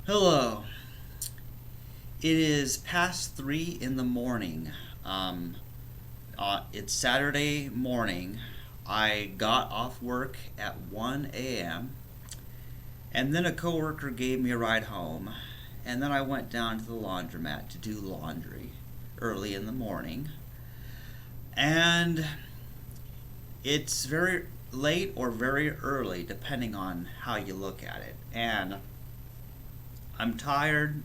Hello. It is past 3 in the morning. It's Saturday morning. I got off work at 1 a.m. and then a coworker gave me a ride home. And then I went down to the laundromat to do laundry early in the morning. And it's very late or very early, depending on how you look at it. And I'm tired,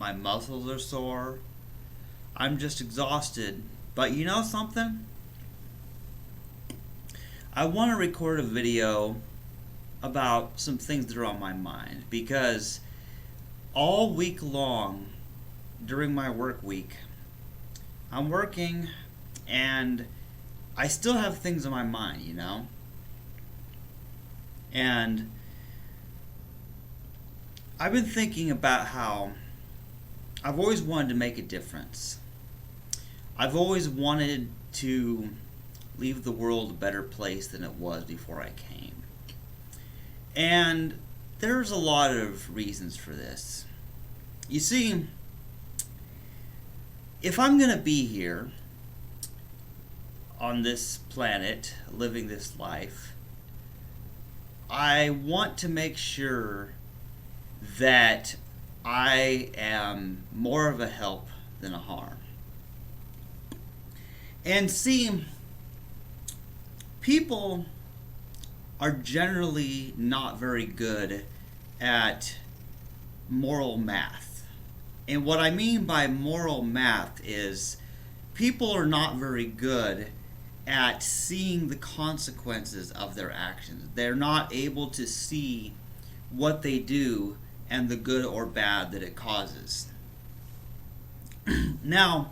my muscles are sore, I'm just exhausted. But you know something? I want to record a video about some things that are on my mind because all week long during my work week, I'm working and I still have things on my mind. And I've been thinking about how I've always wanted to make a difference. I've always wanted to leave the world a better place than it was before I came. And there's a lot of reasons for this. You see, if I'm going to be here on this planet, living this life, I want to make sure that I am more of a help than a harm. And see, people are generally not very good at moral math. And what I mean by moral math is people are not very good at seeing the consequences of their actions. They're not able to see what they do and the good or bad that it causes. Now,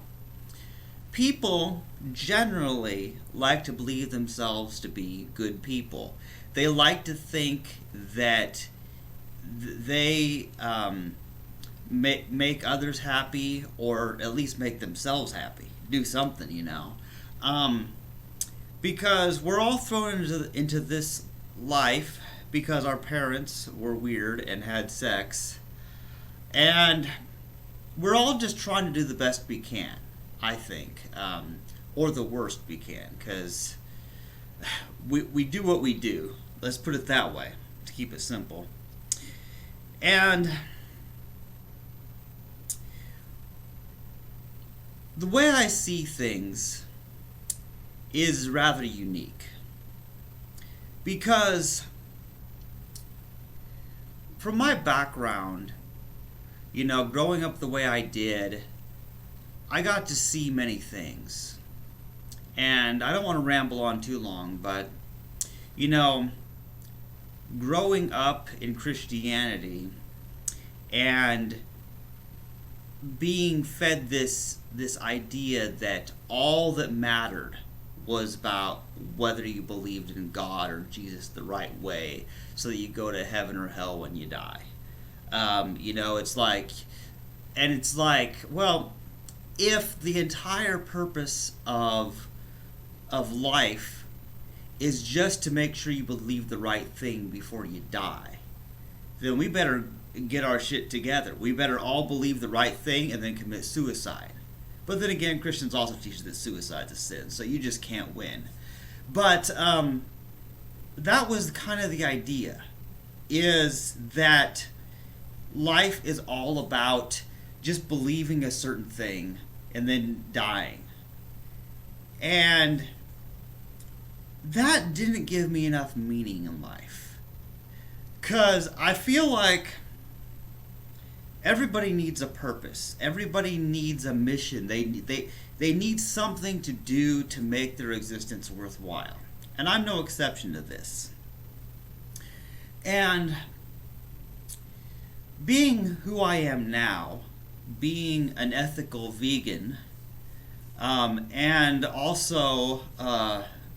people generally like to believe themselves to be good people. They like to think that they make others happy, or at least make themselves happy. Do something. Because we're all thrown into this life because our parents were weird and had sex. And we're all just trying to do the best we can, I think. Or the worst we can, because we do what we do. Let's put it that way, to keep it simple. And the way I see things is rather unique. Because from my background, growing up the way I did, I got to see many things. And I don't want to ramble on too long, but, growing up in Christianity and being fed this idea that all that mattered was about whether you believed in God or Jesus the right way so that you go to heaven or hell when you die. It's like, well, if the entire purpose of life is just to make sure you believe the right thing before you die, then we better get our shit together. We better all believe the right thing and then commit suicide. But then again, Christians also teach that suicide's a sin, so you just can't win. But that was kind of the idea, is that life is all about just believing a certain thing and then dying. And that didn't give me enough meaning in life. 'Cause I feel like everybody needs a purpose. Everybody needs a mission. They need something to do to make their existence worthwhile. And I'm no exception to this. And being who I am now, being an ethical vegan, and also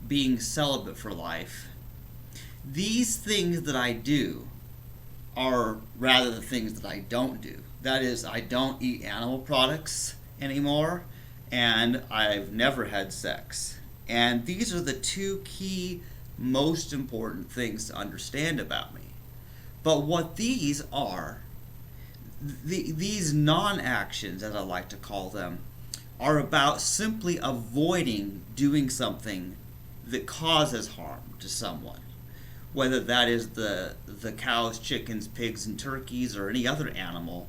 being celibate for life, these things that I do are rather the things that I don't do. That is, I don't eat animal products anymore, and I've never had sex. And these are the two key, most important things to understand about me. But what these are, these non-actions, as I like to call them, are about simply avoiding doing something that causes harm to someone. Whether that is the cows, chickens, pigs, and turkeys, or any other animal,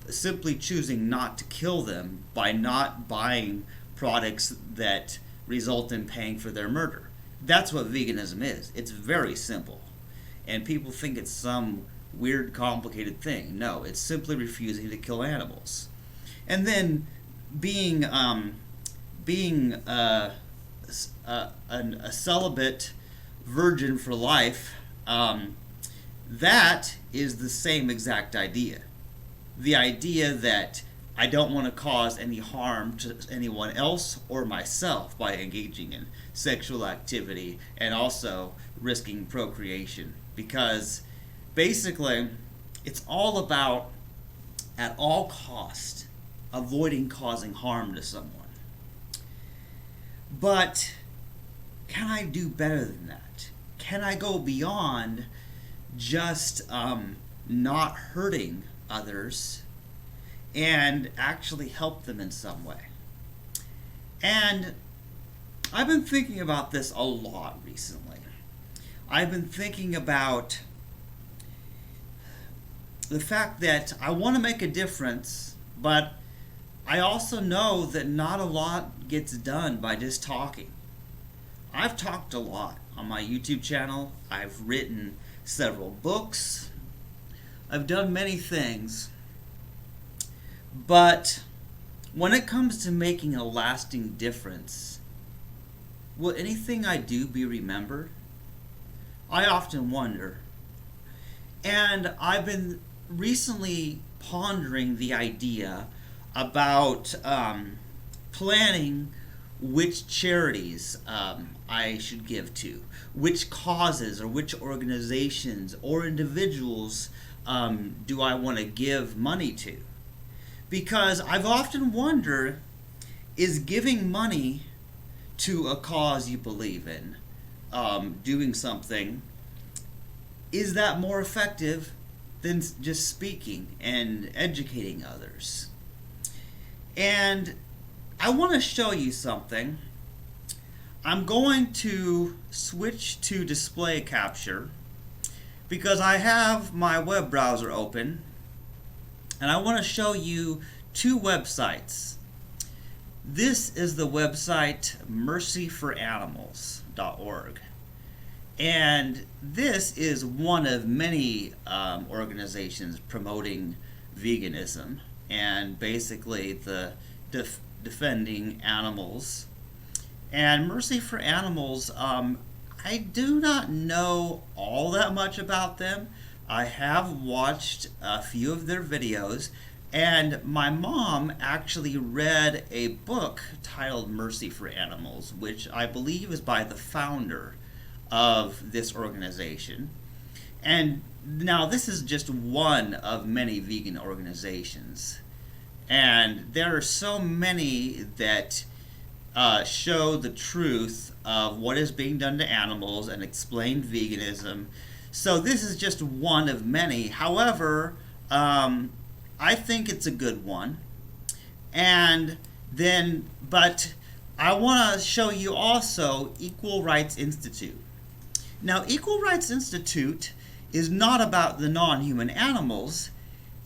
simply choosing not to kill them by not buying products that result in paying for their murder. That's what veganism is. It's very simple. And people think it's some weird, complicated thing. No, it's simply refusing to kill animals. And then being a celibate virgin for life, that is the same exact idea. The idea that I don't want to cause any harm to anyone else or myself by engaging in sexual activity and also risking procreation. Because basically, it's all about, at all cost, avoiding causing harm to someone. But can I do better than that? Can I go beyond just not hurting others and actually help them in some way? And I've been thinking about this a lot recently. I've been thinking about the fact that I want to make a difference, but I also know that not a lot gets done by just talking. I've talked a lot on my YouTube channel. I've written several books. I've done many things. But when it comes to making a lasting difference, will anything I do be remembered? I often wonder. And I've been recently pondering the idea about planning which charities I should give to, which causes or which organizations or individuals do I want to give money to. Because I've often wondered, is giving money to a cause you believe in, doing something, is that more effective than just speaking and educating others? And I want to show you something. I'm going to switch to display capture because I have my web browser open, and I want to show you two websites. This is the website mercyforanimals.org. And this is one of many organizations promoting veganism and basically the defending animals. And Mercy for Animals, I do not know all that much about them. I have watched a few of their videos, and my mom actually read a book titled Mercy for Animals, which I believe is by the founder of this organization. And now this is just one of many vegan organizations. And there are so many that show the truth of what is being done to animals and explain veganism. So this is just one of many. However, I think it's a good one. And then, but I want to show you also Equal Rights Institute. Now, Equal Rights Institute is not about the non-human animals.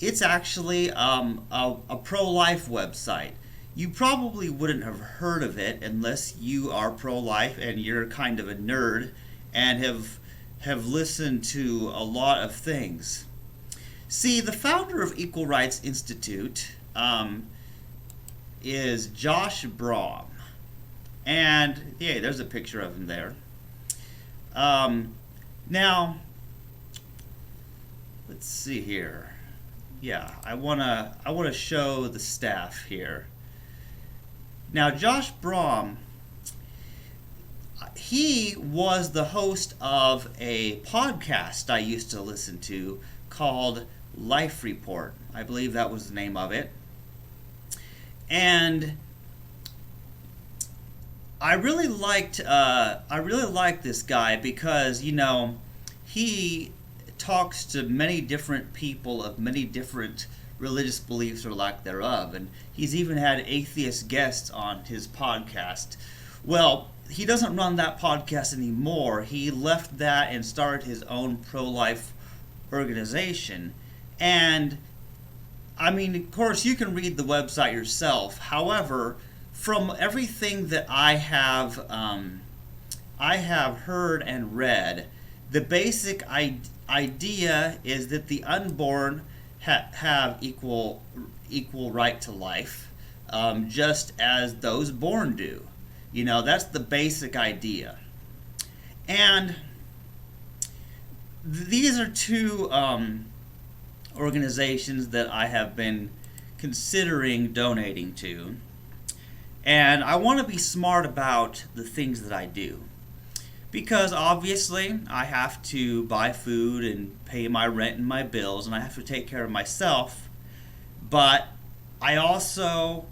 It's actually a pro-life website. You probably wouldn't have heard of it unless you are pro-life and you're kind of a nerd and have listened to a lot of things. See, the founder of Equal Rights Institute is Josh Brahm. And, yeah, there's a picture of him there. Now, let's see here. Yeah, I wanna show the staff here. Now, Josh Brahm, he was the host of a podcast I used to listen to called Life Report. I believe that was the name of it. And I really liked this guy because, you know, he talks to many different people of many different religious beliefs or lack thereof, and he's even had atheist guests on his podcast. Well, he doesn't run that podcast anymore. He left that and started his own pro-life organization. And I mean, of course, you can read the website yourself. However, from everything that I have heard and read, the basic idea is that the unborn have equal right to life, just as those born do. You know, that's the basic idea. And these are two organizations that I have been considering donating to. And I want to be smart about the things that I do. Because obviously I have to buy food and pay my rent and my bills, and I have to take care of myself. But I also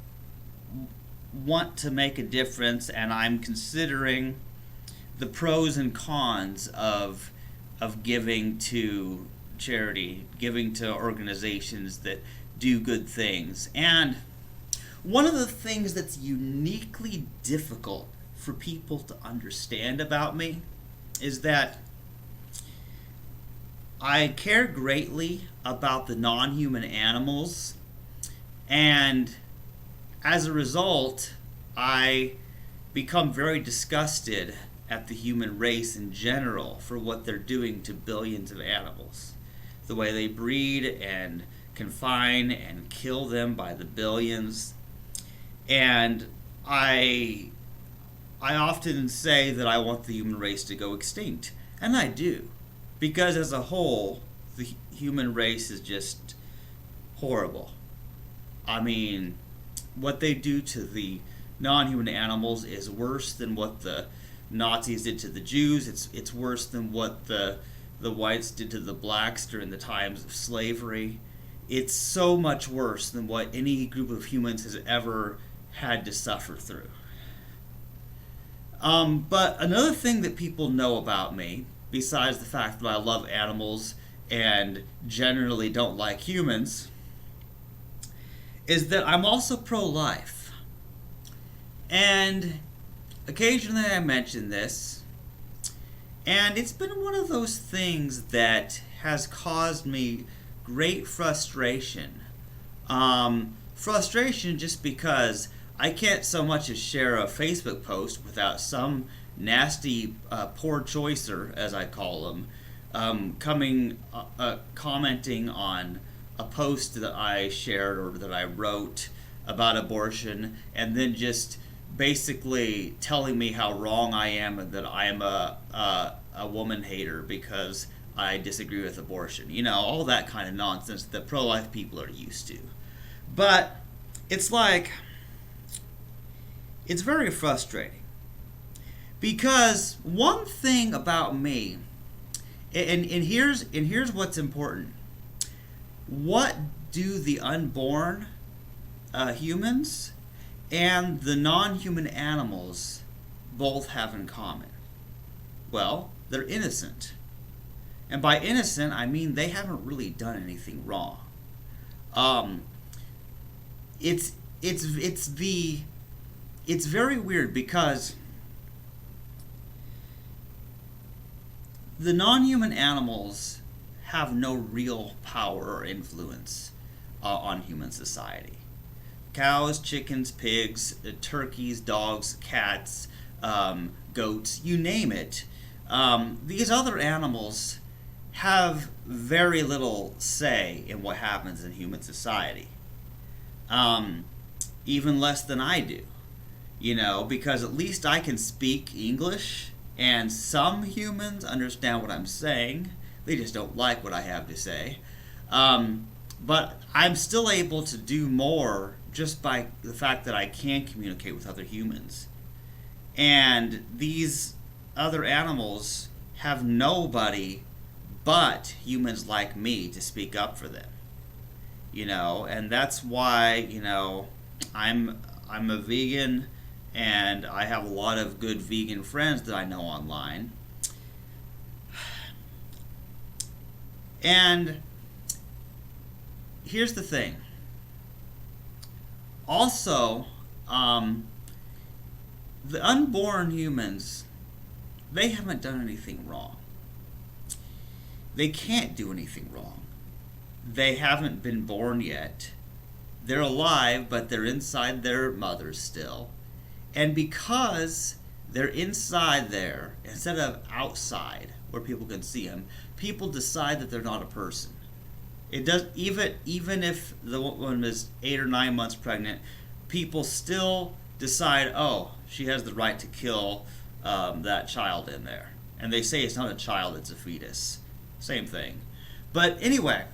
want to make a difference, and I'm considering the pros and cons of giving to charity, giving to organizations that do good things. And one of the things that's uniquely difficult for people to understand about me is that I care greatly about the non-human animals, and as a result, I become very disgusted at the human race in general for what they're doing to billions of animals. The way they breed and confine and kill them by the billions. And I often say that I want the human race to go extinct. And I do. Because as a whole, the human race is just horrible. I mean, what they do to the non-human animals is worse than what the Nazis did to the Jews. It's worse than what the whites did to the blacks during the times of slavery. It's so much worse than what any group of humans has ever had to suffer through. But another thing that people know about me, besides the fact that I love animals and generally don't like humans, is that I'm also pro-life. And occasionally I mention this, and it's been one of those things that has caused me great frustration. Frustration just because I can't so much as share a Facebook post without some nasty poor choicer, as I call them, commenting on a post that I shared or that I wrote about abortion, and then just basically telling me how wrong I am and that I am a woman hater because I disagree with abortion. You know, all that kind of nonsense that pro-life people are used to. But it's like, it's very frustrating. Because one thing about me, and here's what's important. What do the unborn humans and the non-human animals both have in common? Well, they're innocent. And by innocent, I mean they haven't really done anything wrong. It's very weird because the non-human animals have no real power or influence on human society. Cows, chickens, pigs, turkeys, dogs, cats, goats, you name it. These other animals have very little say in what happens in human society. Even less than I do. You know, because at least I can speak English, and some humans understand what I'm saying. They just don't like what I have to say. But I'm still able to do more just by the fact that I can communicate with other humans. And these other animals have nobody but humans like me to speak up for them. You know, and that's why, you know, I'm a vegan, and I have a lot of good vegan friends that I know online. And here's the thing. Also, the unborn humans, they haven't done anything wrong. They can't do anything wrong. They haven't been born yet. They're alive, but they're inside their mothers still. And because they're inside there, instead of outside, where people can see them, people decide that they're not a person. It does, even if the woman is 8 or 9 months pregnant, people still decide, oh, she has the right to kill that child in there. And they say it's not a child, it's a fetus. Same thing. But anyway,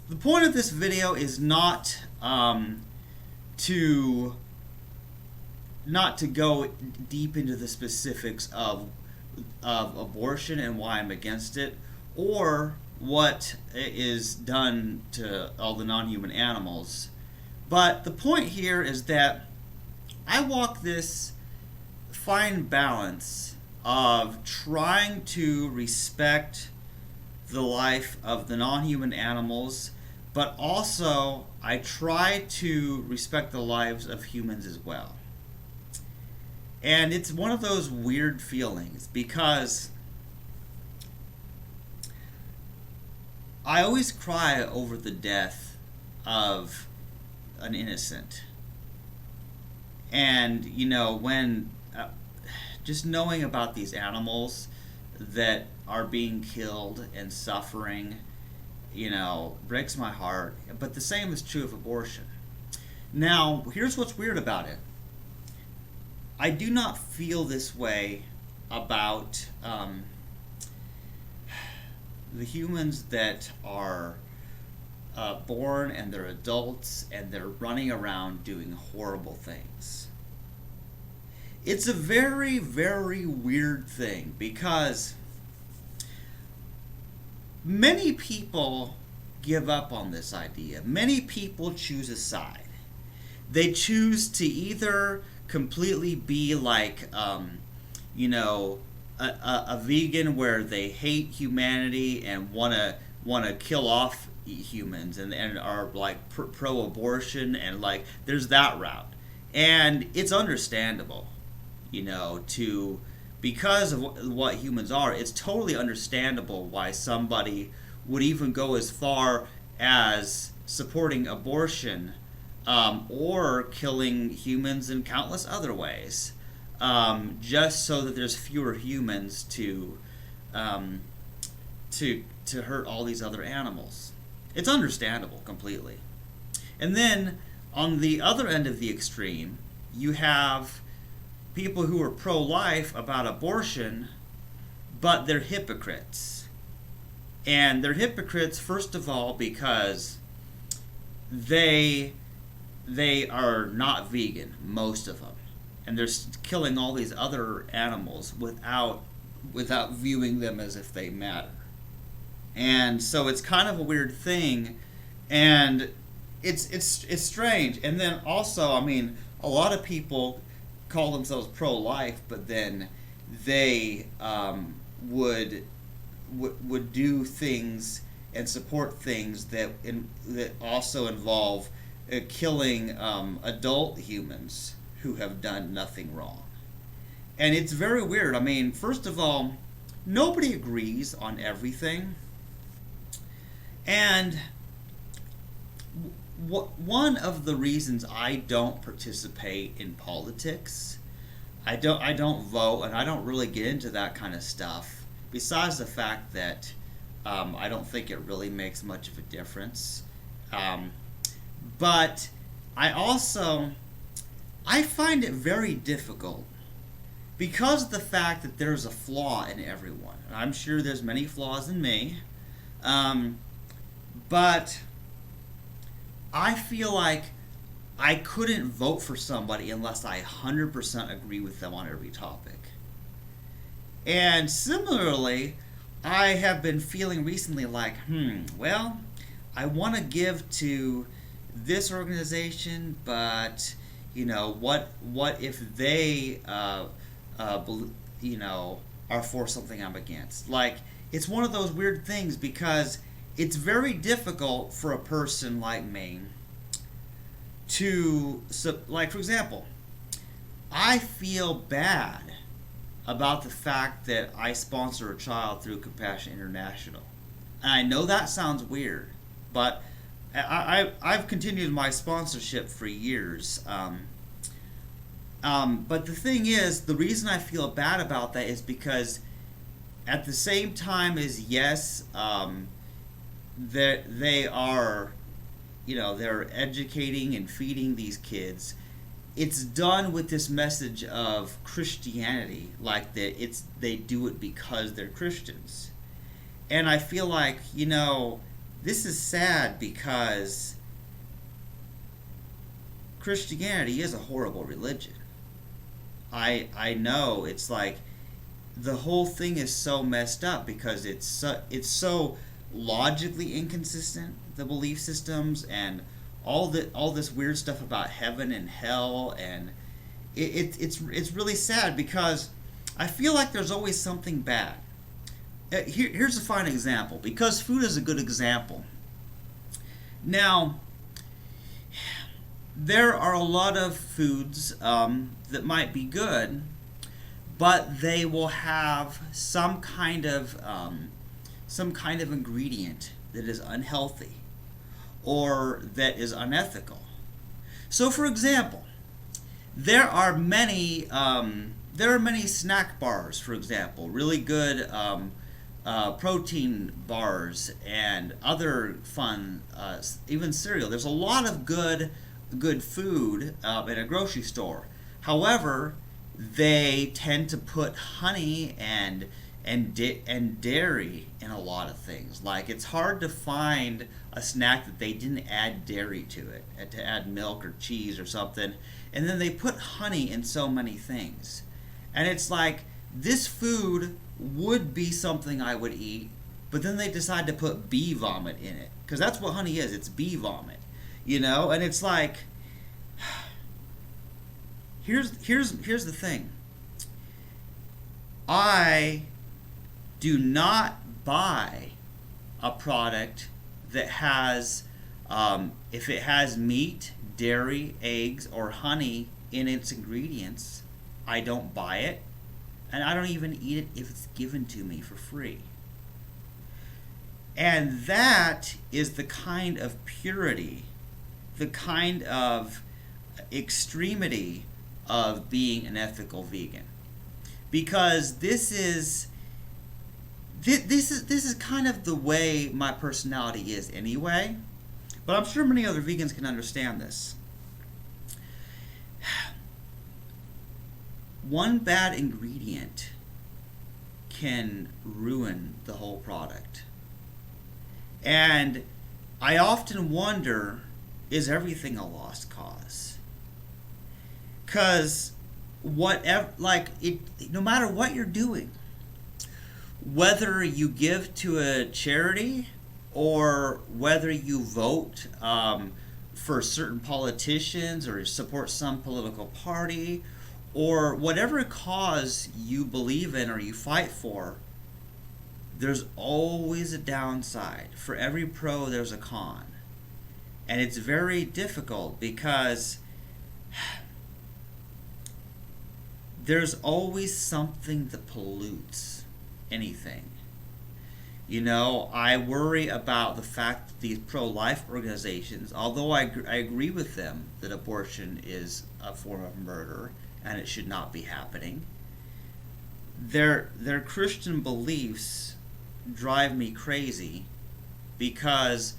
the point of this video is not to go deep into the specifics of abortion and why I'm against it, or what is done to all the non-human animals. But the point here is that I walk this fine balance of trying to respect the life of the non-human animals, but also I try to respect the lives of humans as well. And it's one of those weird feelings, because I always cry over the death of an innocent. And, you know, when just knowing about these animals that are being killed and suffering, you know, breaks my heart. But the same is true of abortion. Now, here's what's weird about it. I do not feel this way about the humans that are born and they're adults and they're running around doing horrible things. It's a very, very weird thing, because many people give up on this idea. Many people choose a side. They choose to either completely be like, you know, a vegan where they hate humanity and want to kill off humans and are like pro-abortion, and like there's that route. And it's understandable, you know, because of what humans are, it's totally understandable why somebody would even go as far as supporting abortion, or killing humans in countless other ways, just so that there's fewer humans to hurt all these other animals. It's understandable completely. And then on the other end of the extreme, you have people who are pro-life about abortion, but they're hypocrites. And they're hypocrites, first of all, because they are not vegan, most of them, and they're killing all these other animals without viewing them as if they matter. And so it's kind of a weird thing, and it's strange. And then also, I mean, a lot of people call themselves pro-life, but then they would do things and support things that also involve killing adult humans who have done nothing wrong. And it's very weird. I mean, first of all, nobody agrees on everything. And one of the reasons I don't participate in politics, I don't vote, and I don't really get into that kind of stuff, besides the fact that I don't think it really makes much of a difference. But I find it very difficult, because of the fact that there's a flaw in everyone. And I'm sure there's many flaws in me, but I feel like I couldn't vote for somebody unless I 100% agree with them on every topic. And similarly, I have been feeling recently like, well, I want to give to this organization, but, you know, what if they, you know, are for something I'm against? Like, it's one of those weird things, because it's very difficult for a person like me to, like, for example, I feel bad about the fact that I sponsor a child through Compassion International. And I know that sounds weird, but I've continued my sponsorship for years. But the thing is, the reason I feel bad about that is because at the same time as, yes, that they are, they're educating and feeding these kids, it's done with this message of Christianity, like that they do it because they're Christians. And I feel like, this is sad because Christianity is a horrible religion. I know it's like the whole thing is so messed up because it's so logically inconsistent, the belief systems and all this weird stuff about heaven and hell, and it's really sad because I feel like there's always something bad. Here's a fine example, because food is a good example. Now, there are a lot of foods that might be good, but they will have some kind of ingredient that is unhealthy or that is unethical. So, for example, there are many snack bars, for example, really good protein bars and other fun, even cereal. There's a lot of good food at a grocery store. However, they tend to put honey and dairy in a lot of things. Like, it's hard to find a snack that they didn't add dairy to it, to add milk or cheese or something. And then they put honey in so many things. And it's like, this food would be something I would eat, but then they decide to put bee vomit in it. Because that's what honey is, it's bee vomit. And it's like, here's the thing. I do not buy a product that has, if it has meat, dairy, eggs, or honey in its ingredients, I don't buy it, and I don't even eat it if it's given to me for free. And that is the kind of purity, the kind of extremity of being an ethical vegan. Because this is kind of the way my personality is anyway, but I'm sure many other vegans can understand this. One bad ingredient can ruin the whole product. And I often wonder, is everything a lost cause? Because no matter what you're doing, whether you give to a charity or whether you vote for certain politicians or support some political party or whatever cause you believe in or you fight for, there's always a downside. For every pro, there's a con. And it's very difficult because there's always something that pollutes anything. I worry about the fact that these pro-life organizations, although I agree with them that abortion is a form of murder and it should not be happening, their Christian beliefs drive me crazy because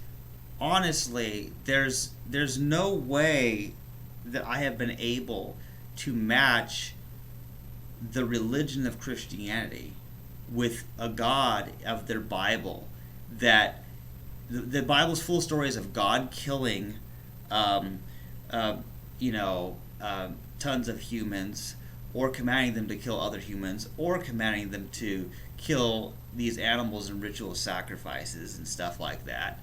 honestly, there's no way that I have been able to match the religion of Christianity with a God of their Bible. That the Bible's full of stories of God killing, tons of humans, or commanding them to kill other humans, or commanding them to kill these animals in ritual sacrifices and stuff like that.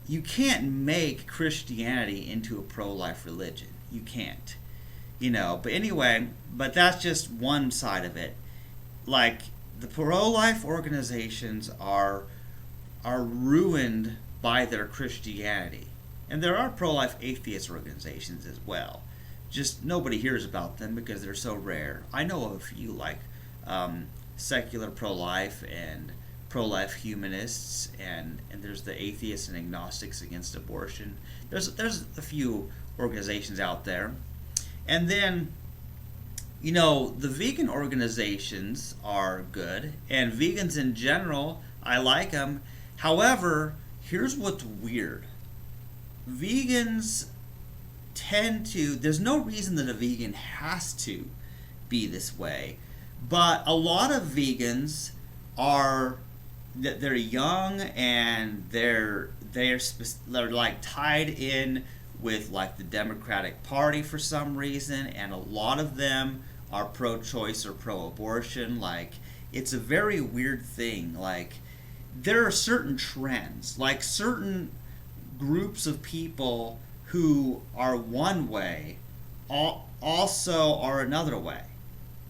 You can't make Christianity into a pro-life religion. You can't. But anyway, but that's just one side of it. Like, the pro-life organizations are are ruined by their Christianity. And there are pro-life atheist organizations as well. Just nobody hears about them because they're so rare. I know of a few, like secular pro-life and pro-life humanists, and there's the atheists and agnostics against abortion. There's a few organizations out there. And then, the vegan organizations are good, and vegans in general, I like them. However, here's what's weird. Vegans there's no reason that a vegan has to be this way, but a lot of vegans they're young, and they're like tied in with like the Democratic Party for some reason, and a lot of them are pro-choice or pro-abortion. Like, it's a very weird thing. Like, there are certain trends, like certain groups of people who are one way also are another way.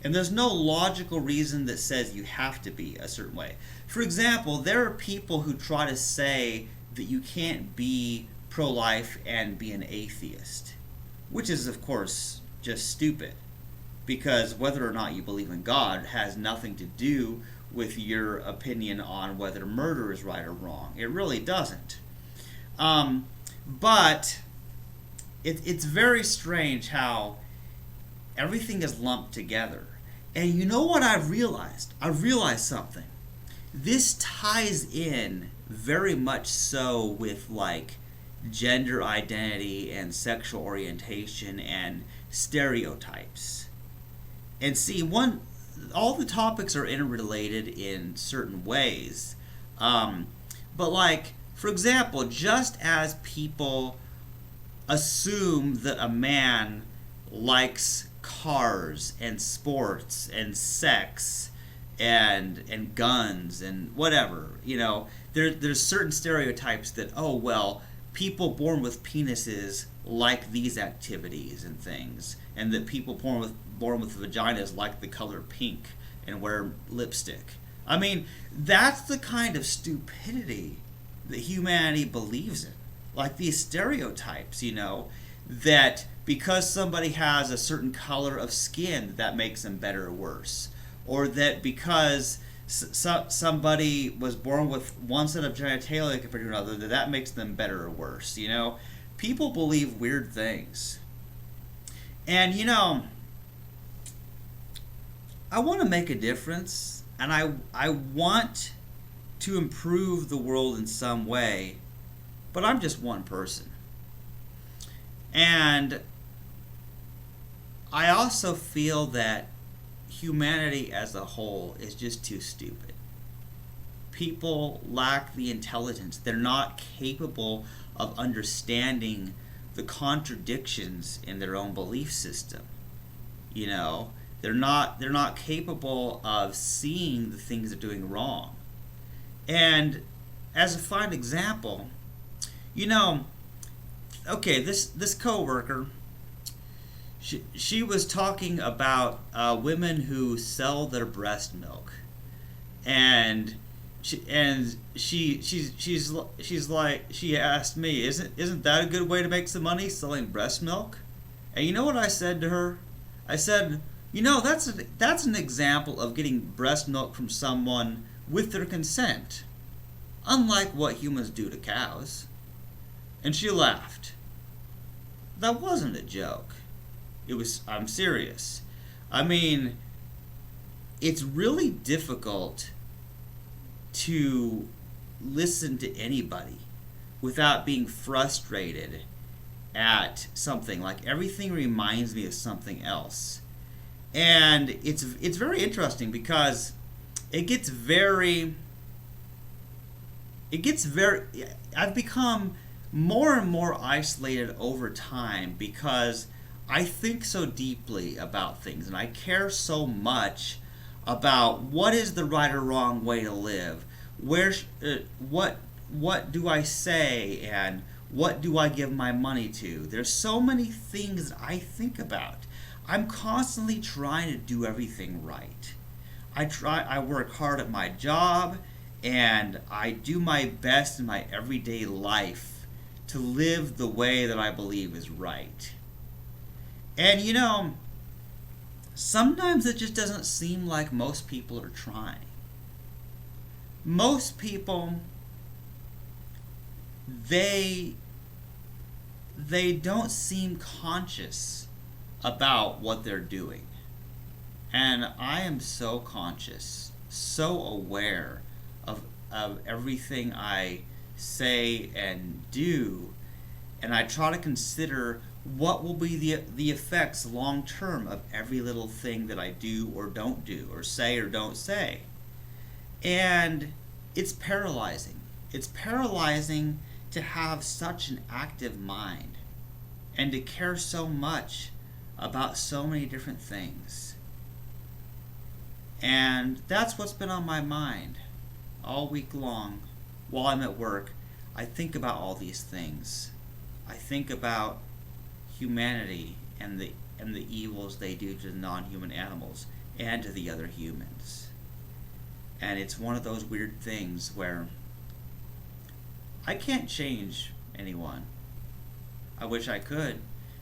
And there's no logical reason that says you have to be a certain way. For example, there are people who try to say that you can't be pro-life and be an atheist, which is, of course, just stupid, because whether or not you believe in God has nothing to do with your opinion on whether murder is right or wrong. It really doesn't. But it's very strange how everything is lumped together. And you know what I've realized? I've realized something. This ties in very much so with like gender identity and sexual orientation and stereotypes. And see, all the topics are interrelated in certain ways. But like, for example, just as people assume that a man likes cars and sports and sex and guns and whatever, there's certain stereotypes that, oh well, people born with penises like these activities and things, and that people born with vaginas like the color pink and wear lipstick. I mean, that's the kind of stupidity that humanity believes in. Like these stereotypes, that because somebody has a certain color of skin, that makes them better or worse. Or that because somebody was born with one set of genitalia compared to another, that makes them better or worse. People believe weird things. And, I want to make a difference, and I want to improve the world in some way, but I'm just one person. And I also feel that humanity as a whole is just too stupid. People lack the intelligence. They're not capable of understanding the contradictions in their own belief system. They're not capable of seeing the things they're doing wrong. And as a fine example, okay, this coworker, she was talking about women who sell their breast milk, and she asked me, isn't that a good way to make some money, selling breast milk? And you know what I said to her? I said, that's an example of getting breast milk from someone with their consent, unlike what humans do to cows. And she laughed. That wasn't a joke. I'm serious. I mean, it's really difficult to listen to anybody without being frustrated at something. Like, everything reminds me of something else. And it's very interesting because I've become more and more isolated over time because I think so deeply about things, and I care so much about what is the right or wrong way to live. What do I say, and what do I give my money to? There's so many things that I think about. I'm constantly trying to do everything right. I work hard at my job, And I do my best in my everyday life to live the way that I believe is right. And sometimes it just doesn't seem like most people are trying. Most people, they don't seem conscious about what they're doing. And I am so conscious, so aware of everything I say and do, and I try to consider what will be the effects long term of every little thing that I do or don't do, or say or don't say. And it's paralyzing. It's paralyzing to have such an active mind and to care so much about so many different things. And that's what's been on my mind all week long while I'm at work. I think about all these things. I think about humanity and the evils they do to the non-human animals and to the other humans. And it's one of those weird things where I can't change anyone. I wish I could,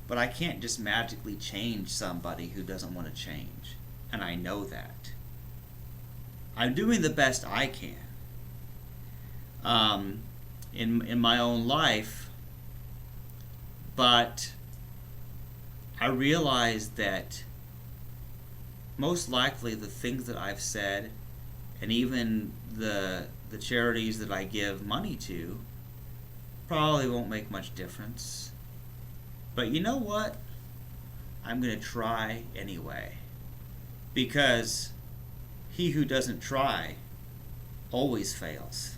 but I can't just magically change somebody who doesn't want to change. And I know that. I'm doing the best I can. In my own life, but I realize that most likely the things that I've said, and even the charities that I give money to, probably won't make much difference. But you know what? I'm going to try anyway. Because he who doesn't try always fails.